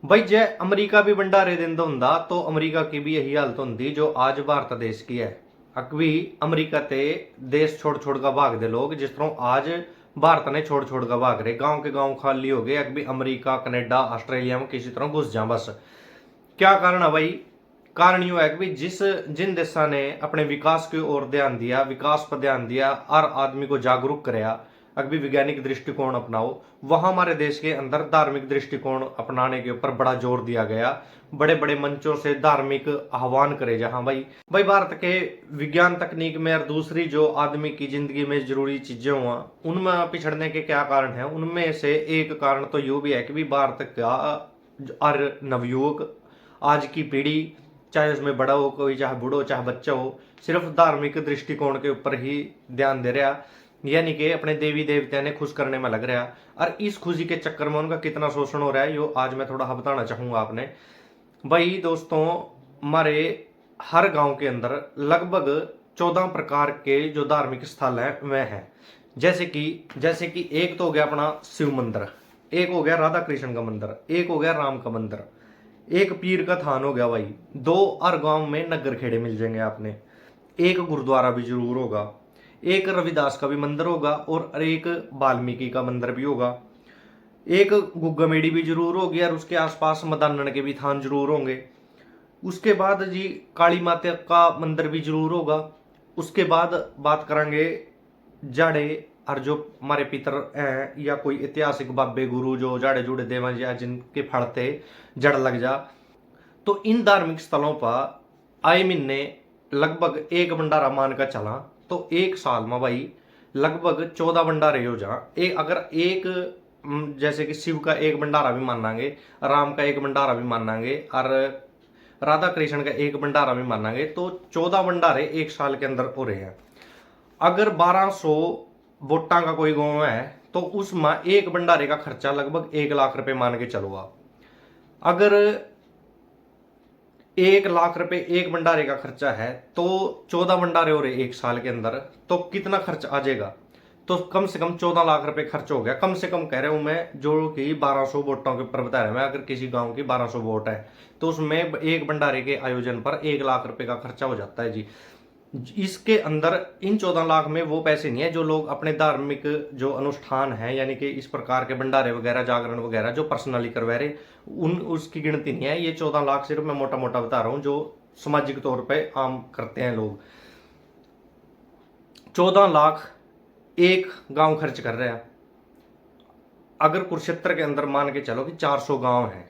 बई जे अमरीका भी भंडारे देंदा हुंदा तो अमरीका की भी यही हालत होंदी जो आज भारत देश की है। अकभी अमरीका ते देश छोड़ छोड़ का भाग दे लोग, जिस तरह आज भारत ने छोड़ छोड़ का भाग रहे, गांव के गांव खाली हो गए। अकभी अमरीका कनाडा ऑस्ट्रेलिया में किसी तरह घुस जा बस। क्या कारण है भाई? कारण यू है कि भाई जिन देशों ने अपने विकास की ओर ध्यान दिया, विकास पर ध्यान दिया, हर आदमी को जागरूक कराया, अभी वैज्ञानिक दृष्टिकोण अपनाओ, वहां हमारे देश के अंदर धार्मिक दृष्टिकोण अपनाने के ऊपर बड़ा जोर दिया गया। बड़े बड़े मंचों से धार्मिक आह्वान करे, जहां भाई भाई भारत के विज्ञान तकनीक में और दूसरी जो आदमी की जिंदगी में जरूरी चीजें हुआ, उनमें पिछड़ने के क्या कारण है? उनमें से एक कारण तो यू भी है कि भी भारत का और नवयुवक, आज की पीढ़ी, चाहे उसमें बड़ा हो कोई, चाहे बूढ़ो हो, चाहे बच्चा हो, सिर्फ धार्मिक दृष्टिकोण के ऊपर ही ध्यान दे रहा, यानी कि अपने देवी देवता ने खुश करने में लग रहा। और इस खुशी के चक्कर में उनका कितना शोषण हो रहा है, यो आज मैं थोड़ा बताना चाहूंगा आपने। भाई दोस्तों, हमारे हर गांव के अंदर लगभग 14 प्रकार के जो धार्मिक स्थल हैं वह हैं। जैसे कि एक तो हो गया अपना शिव मंदिर, एक हो गया राधा कृष्ण का मंदिर, एक हो गया राम का मंदिर, एक पीर का थान हो गया भाई, दो हर गांव में नगर खेड़े मिल जाएंगे आपने, एक गुरुद्वारा भी जरूर होगा, एक रविदास का भी मंदिर होगा और एक वाल्मीकि का मंदिर भी होगा, एक गुग्गा मेड़ी भी जरूर होगी और उसके आसपास मदानन के भी थान जरूर होंगे। उसके बाद जी काली माता का मंदिर भी जरूर होगा। उसके बाद बात करेंगे जाड़े, और जो हमारे पितर हैं या कोई ऐतिहासिक बाबे गुरु जो जाड़े जुड़े देवा या जिनके फड़ते जड़ लग जा, तो इन धार्मिक स्थलों पर आए महीने लगभग एक भंडारा मान का चला तो एक साल में भाई लगभग 14 भंडारे हो जा। अगर एक जैसे कि शिव का एक भंडारा भी मानांगे, राम का एक भंडारा भी मानांगे और राधा कृष्ण का एक भंडारा भी मानांगे, तो 14 भंडारे एक साल के अंदर हो रहे हैं। अगर 1200 वोटा का कोई गांव है तो उसमें एक भंडारे का खर्चा लगभग 1 लाख रुपए मान के चलो आप। अगर 1 लाख रुपए एक भंडारे का खर्चा है तो 14 भंडारे हो रहे एक साल के अंदर, तो कितना खर्च आ जाएगा? तो कम से कम 14 लाख रुपए खर्च हो गया। कम से कम कह रहा हूं मैं, जो कि 1200 वोटों के ऊपर बता रहा मैं। अगर किसी गांव की 1200 वोट है तो उसमें एक भंडारे के आयोजन पर 1 लाख रुपए का खर्चा हो जाता है जी। इसके अंदर इन 14 लाख में वो पैसे नहीं है जो लोग अपने धार्मिक जो अनुष्ठान है, यानी कि इस प्रकार के भंडारे वगैरह जागरण वगैरह जो पर्सनली करवा रहे, उन उसकी गिनती नहीं है। ये 14 लाख सिर्फ मैं मोटा मोटा बता रहा हूं जो सामाजिक तौर पे आम करते हैं लोग। 14 लाख एक गांव खर्च कर रहा है। अगर कुरुक्षेत्र के अंदर मान के चलो कि 400 गांव हैं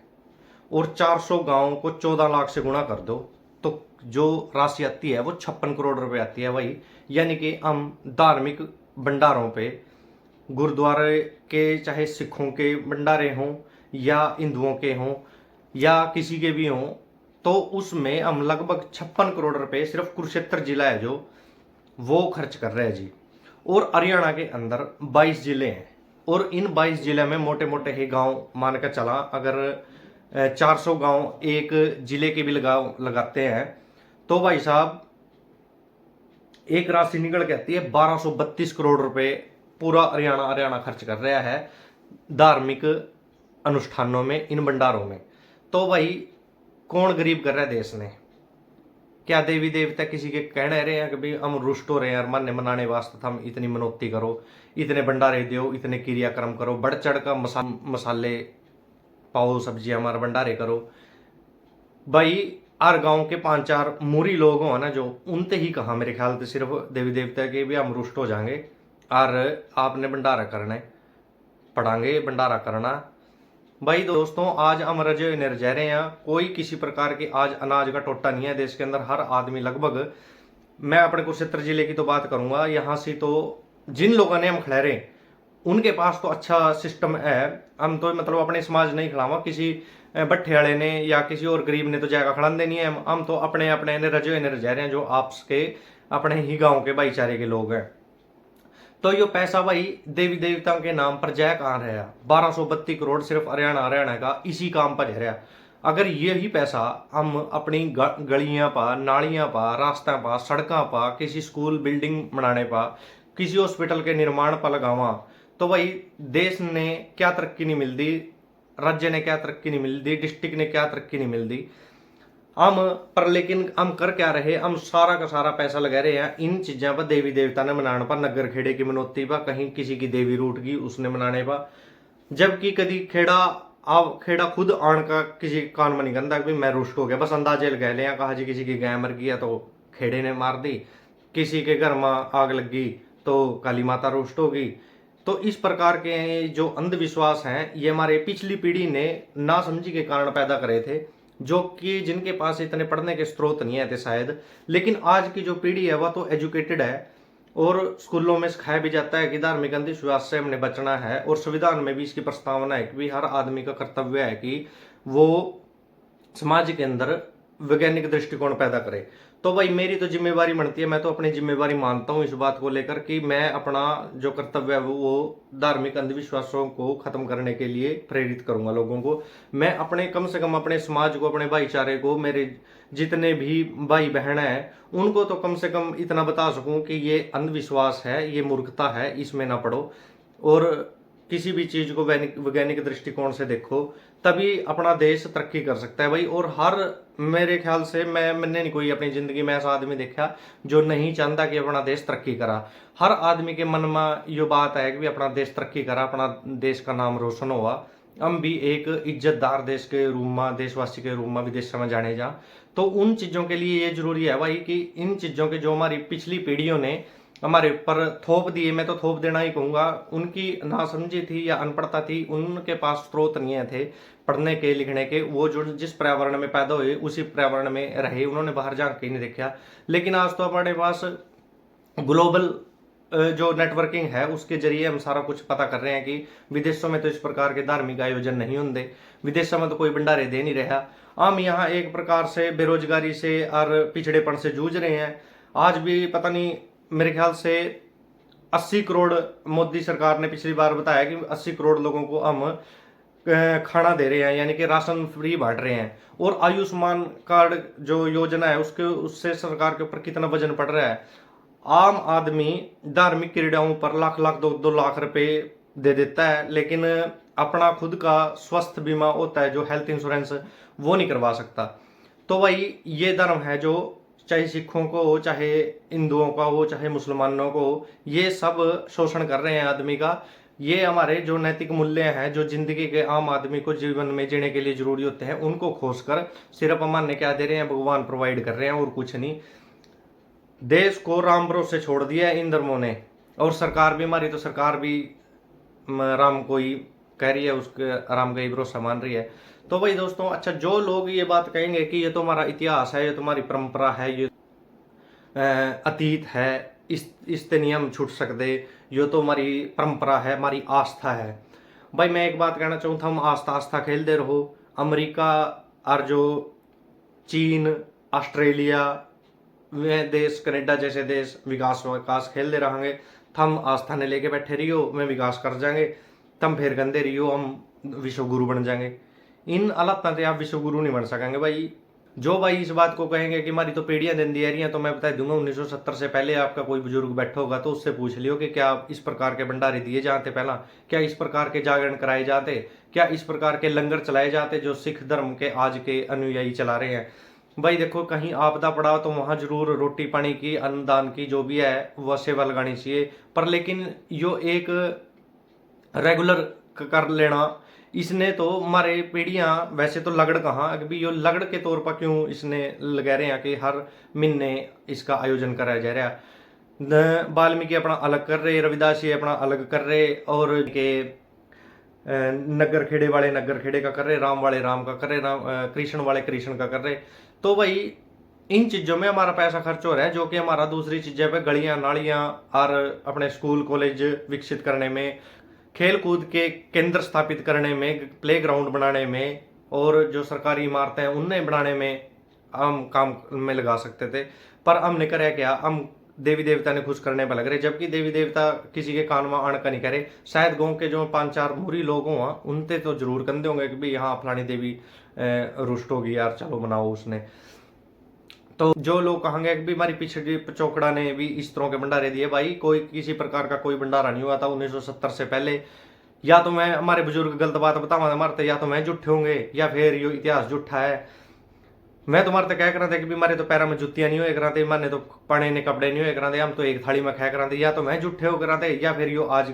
और 400 गांव को 14 लाख से गुणा कर दो तो जो राशि आती है वो 56 करोड़ रुपए आती है भाई। यानी कि हम धार्मिक भंडारों पे, गुरुद्वारे के चाहे सिखों के भंडारे हों या हिंदुओं के हों या किसी के भी हों, तो उसमें हम लगभग 56 करोड़ रुपए सिर्फ कुरुक्षेत्र जिला है जो वो खर्च कर रहे हैं जी। और हरियाणा के अंदर 22 जिले हैं और इन 22 जिले में मोटे मोटे ही गांव मान कर चला, अगर 400 गांव एक जिले के भी लगाते हैं तो भाई साहब एक राशि निकल के आती है 1232 करोड़ रुपए पूरा हरियाणा खर्च कर रहा है धार्मिक अनुष्ठानों में, इन भंडारों में। तो भाई कौन गरीब कर रहा है देश ने? क्या देवी देवता किसी के कहने रहे हैं कि भाई हम रुष्ट हो रहे हैं यार, मान्य मनाने वास्ते हम इतनी मनोती करो, इतने भंडारे दो, इतने क्रियाक्रम करो, बढ़ चढ़ का मसाले पाओ, सब्जियां हमारे भंडारे करो। भाई हर गांव के 5-4 मूरी लोग हो ना जो, उनते ही कहा मेरे ख्याल से सिर्फ देवी देवता के भी हम रुष्ट हो जाएंगे और आपने भंडारा करना पड़ांगे, भंडारा करना। भाई दोस्तों, आज हम रजे रह रहे हैं, कोई किसी प्रकार की आज अनाज का टोटा नहीं है देश के अंदर। हर आदमी लगभग, मैं अपने कुरुक्षेत्र जिले की तो बात करूंगा, यहाँ से तो जिन लोगों ने हम खिलारे उनके पास तो अच्छा सिस्टम है। हम तो मतलब अपने समाज नहीं खिलावा, किसी भट्ठे वाले ने या किसी और गरीब ने तो जाएगा खिला देनी है। हम तो अपने अपने रजे रह रहे हैं जो आपस के अपने ही गाँव के भाईचारे के लोग हैं। तो ये पैसा भाई देवी देवताओं के नाम पर जय कहाँ रहा? 1232 करोड़ सिर्फ हरियाणा का इसी काम पर जा रहा। अगर यही पैसा हम अपनी गलियां पा, नालियां पा, रास्ता पा, सड़कों पा, किसी स्कूल बिल्डिंग बनाने पा, किसी हॉस्पिटल के निर्माण पर लगावा, तो भाई देश ने क्या तरक्की नहीं मिलती राज्य ने क्या तरक्की नहीं मिल दी, डिस्ट्रिक्ट ने क्या तरक्की नहीं मिल दी हम पर। लेकिन हम कर क्या रहे, हम सारा का सारा पैसा लगा रहे हैं इन चीज़ों पर, देवी देवता ने मनाने पर, नगर खेड़े की मनोती पर, कहीं किसी की देवी रूठ गई उसने मनाने पर। जबकि कभी खेड़ा खुद आन का किसी कान में नहीं गंदा कि मैं रुष्ट हो गया, बस अंदाजे लगा लिया, कहा जी किसी की गाय मर गई तो खेड़े ने मार दी, किसी के घर में आग लग गई तो काली माता रुष्ट हो गई। तो इस प्रकार के जो अंधविश्वास हैं ये हमारे पिछली पीढ़ी ने ना समझी के कारण पैदा करे थे, जो कि जिनके पास इतने पढ़ने के स्रोत नहीं आए थे शायद। लेकिन आज की जो पीढ़ी है वह तो एजुकेटेड है और स्कूलों में सिखाया भी जाता है कि धार्मिक अंधविश्वास से हमने बचना है, और संविधान में भी इसकी प्रस्तावना है कि भी हर आदमी का कर्तव्य है कि वो समाज के अंदर वैज्ञानिक दृष्टिकोण पैदा करे। तो भाई मेरी तो जिम्मेवारी बनती है, मैं तो अपनी जिम्मेवारी मानता हूँ इस बात को लेकर कि मैं अपना जो कर्तव्य है वो धार्मिक अंधविश्वासों को खत्म करने के लिए प्रेरित करूंगा लोगों को। मैं अपने कम से कम अपने समाज को, अपने भाईचारे को, मेरे जितने भी भाई बहन हैं उनको तो कम से कम इतना बता सकूं कि ये अंधविश्वास है, ये मूर्खता है, इसमें ना पड़ो और किसी भी चीज को वैज्ञानिक दृष्टिकोण से देखो, तभी अपना देश तरक्की कर सकता है भाई। और हर मेरे ख्याल से मैंने नहीं कोई अपनी जिंदगी में ऐसा आदमी देखा जो नहीं चाहता कि अपना देश तरक्की करा। हर आदमी के मन में ये बात है कि अपना देश तरक्की करा, अपना देश का नाम रोशन हुआ, हम भी एक इज्जतदार देश के रूप में, देशवासी के रूप में विदेश में जाने जा। तो उन चीजों के लिए ये जरूरी है भाई कि इन चीजों के जो हमारी पिछली पीढ़ियों ने हमारे ऊपर थोप दिए, मैं तो थोप देना ही कहूंगा, उनकी नासमझी थी या अनपढ़ता थी, उनके पास स्रोत नहीं थे पढ़ने के लिखने के, वो जो जिस पर्यावरण में पैदा हुए उसी पर्यावरण में रहे, उन्होंने बाहर जाकर ही नहीं देखा। लेकिन आज तो हमारे पास ग्लोबल जो नेटवर्किंग है उसके जरिए हम सारा कुछ पता कर रहे हैं कि विदेशों में तो इस प्रकार के धार्मिक आयोजन नहीं होंगे, विदेशों में तो कोई भंडारे दे नहीं रहा। हम यहाँ एक प्रकार से बेरोजगारी से और पिछड़ेपन से जूझ रहे हैं। आज भी पता नहीं, मेरे ख्याल से 80 करोड़ मोदी सरकार ने पिछली बार बताया कि 80 करोड़ लोगों को हम खाना दे रहे हैं, यानी कि राशन फ्री बांट रहे हैं। और आयुष्मान कार्ड जो योजना है उसके उससे सरकार के ऊपर कितना वजन पड़ रहा है। आम आदमी धार्मिक क्रीड़ाओं पर लाख लाख 2-2 लाख रुपए दे देता है, लेकिन अपना खुद का स्वास्थ्य बीमा होता है जो हेल्थ इंश्योरेंस, वो नहीं करवा सकता। तो भाई ये धर्म है जो चाहे सिखों को हो, चाहे हिंदुओं का हो, चाहे मुसलमानों को हो, ये सब शोषण कर रहे हैं आदमी का। ये हमारे जो नैतिक मूल्य हैं जो जिंदगी के आम आदमी को जीवन में जीने के लिए जरूरी होते हैं उनको खोस कर सिर्फ हमारे क्या दे रहे हैं, भगवान प्रोवाइड कर रहे हैं और कुछ नहीं। देश को राम भरोसे छोड़ दिया है इन धर्मों ने, और सरकार भी हमारी तो सरकार भी राम को ही कह रही है, उसके राम का ही भरोसा मान रही है। तो भाई दोस्तों, अच्छा जो लोग ये बात कहेंगे कि ये तो हमारा इतिहास है, ये तो हमारी परंपरा है, ये अतीत है, इससे नियम छूट सकते, ये तो हमारी परंपरा है, हमारी आस्था है। भाई मैं एक बात कहना चाहूँ, हम आस्था आस्था खेलते रहो। अमेरिका और जो चीन, ऑस्ट्रेलिया वे देश, कनाडा जैसे देश विकास खेलते रहेंगे, हम आस्था ने लेके बैठे रहियो, मैं विकास कर जाएंगे, तम फिर गंदे रहियो, हम विश्व गुरु बन जाएंगे। इन हालातों से आप विश्व गुरु नहीं बन सकेंगे भाई। जो भाई इस बात को कहेंगे कि हमारी तो पीढ़ियां दिन दे रही हैं, तो मैं बता दूंगा 1970 से पहले आपका कोई बुजुर्ग बैठा होगा तो उससे पूछ लियो कि क्या इस प्रकार के भंडारे दिए जाते पहला, क्या इस प्रकार के जागरण कराए जाते, क्या इस प्रकार के लंगर चलाए जाते जो सिख धर्म के आज के अनुयायी चला रहे हैं। भाई देखो, कहीं आपदा पड़ा तो वहां जरूर रोटी पानी की, अन्नदान की जो भी है वह सेवा लगानी चाहिए, पर लेकिन यो एक रेगुलर कर लेना, इसने तो हमारे पीढ़ियां वैसे तो लगड़ कहाँ, अभी यो लगड़ के तौर पर क्यों इसने लगा रहे हैं कि हर महीने इसका आयोजन कराया जा रहा है। वाल्मीकि अपना अलग कर रहे, रविदास जी अपना अलग कर रहे, और के नगर खेड़े वाले नगर खेड़े का कर रहे, राम वाले राम का कर रहे, कृष्ण वाले कृष्ण का कर रहे। तो भाई इन चीजों में हमारा पैसा खर्च हो रहा है, जो कि हमारा दूसरी चीजें पे गलियां नालियां और अपने स्कूल कॉलेज विकसित करने में, खेल कूद के केंद्र स्थापित करने में, प्ले ग्राउंड बनाने में, और जो सरकारी इमारतें हैं उन्हें बनाने में हम काम में लगा सकते थे। पर हमने करे क्या, हम देवी देवता ने खुश करने पर लग रहे, जबकि देवी देवता किसी के कान में आण का नहीं करे। शायद गाँव के जो 5-4 मूरी लोग हों उनते तो जरूर कंधे होंगे कि भाई यहाँ फलानी देवी रुष्ट होगी यार, चलो बनाओ उसने। तो जो लोग कहेंगे कि हमारी पिछड़ी पिछोकड़ा ने भी इस तरह के भंडारे दिए, भाई कोई किसी प्रकार का कोई भंडारा नहीं हुआ था 1970 से पहले। या तो मैं हमारे बुजुर्ग गलत बात बतावा मारते, या तो मैं झूठे होंगे, या फिर यो इतिहास झूठा है। मैं तो मारते क्या करा था कि भी मारे तो पैरों में जुतियां नहीं हो करा थे, माने तो पड़े ने कपड़े नहीं हो करा थे, हम तो एक थाली में खाया करा थे। या तो मैं झूठे हो करा थे, या फिर यो आज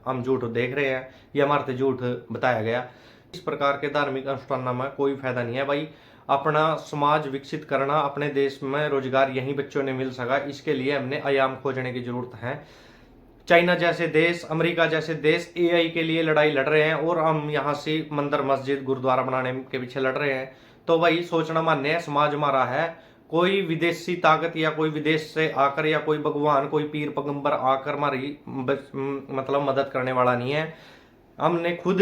हम झूठ देख रहे हैं, या हमारे झूठ बताया गया। इस प्रकार के धार्मिक अनुष्ठान में कोई फायदा नहीं है भाई। अपना समाज विकसित करना, अपने देश में रोजगार यही बच्चों ने मिल सका, इसके लिए हमने आयाम खोजने की जरूरत है। चाइना जैसे देश, अमेरिका जैसे देश एआई के लिए लड़ाई लड़ रहे हैं, और हम यहाँ से मंदिर मस्जिद गुरुद्वारा बनाने के पीछे लड़ रहे हैं। तो भाई सोचना मान्य है, समाज हमारा है। कोई विदेशी ताकत या कोई विदेश से आकर, या कोई भगवान, कोई पीर पैगंबर आकर हमारी मतलब मदद करने वाला नहीं है। हमने खुद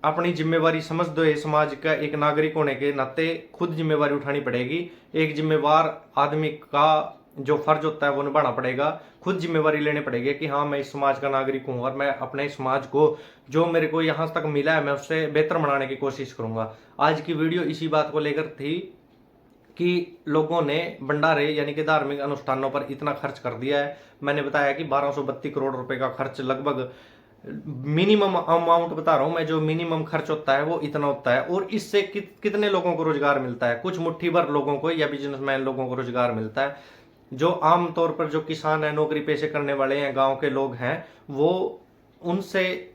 अपनी जिम्मेवारी समझते हुए समाज का एक नागरिक होने के नाते खुद जिम्मेवारी उठानी पड़ेगी। एक जिम्मेवार आदमी का जो फर्ज होता है वो निभाना पड़ेगा। खुद जिम्मेवारी लेनी पड़ेगी कि हाँ मैं इस समाज का नागरिक हूँ, और मैं अपने समाज को जो मेरे को यहाँ तक मिला है मैं उससे बेहतर बनाने की कोशिश करूंगा। आज की वीडियो इसी बात को लेकर थी कि लोगों ने भंडारे यानी कि धार्मिक अनुष्ठानों पर इतना खर्च कर दिया है। मैंने बताया कि 1232 करोड़ रुपए का खर्च, लगभग मिनिमम अमाउंट बता रहा हूं मैं, जो मिनिमम खर्च होता है वो इतना होता है। और इससे कितने लोगों को रोजगार मिलता है? कुछ मुट्ठी भर लोगों को या बिजनेसमैन लोगों को रोजगार मिलता है। जो आम तौर पर जो किसान है, नौकरी पेशे करने वाले हैं, गांव के लोग हैं, वो उनसे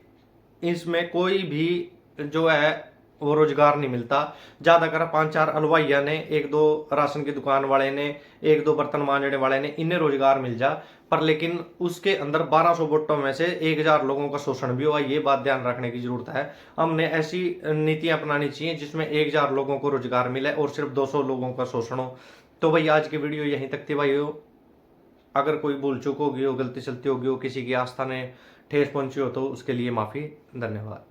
इसमें कोई भी जो है वो रोजगार नहीं मिलता। ज्यादा कर 5-4 हलवाइया ने, 1-2 राशन की दुकान वाले ने, 1-2 बर्तन मांजने वाले ने, इन्हें रोजगार मिल जा। पर लेकिन उसके अंदर 1200 वोटों में से 1000 लोगों का शोषण भी हुआ। ये बात ध्यान रखने की जरूरत है। हमने ऐसी नीतियां अपनानी चाहिए जिसमें 1000 लोगों को रोजगार मिले और सिर्फ 200 लोगों का शोषण हो। तो भाई आज की वीडियो यहीं तक थी भाई। अगर कोई भूल चूक होगी हो, गलती सलती होगी हो, किसी की आस्था ने ठेस पहुंची हो, तो उसके लिए माफी। धन्यवाद।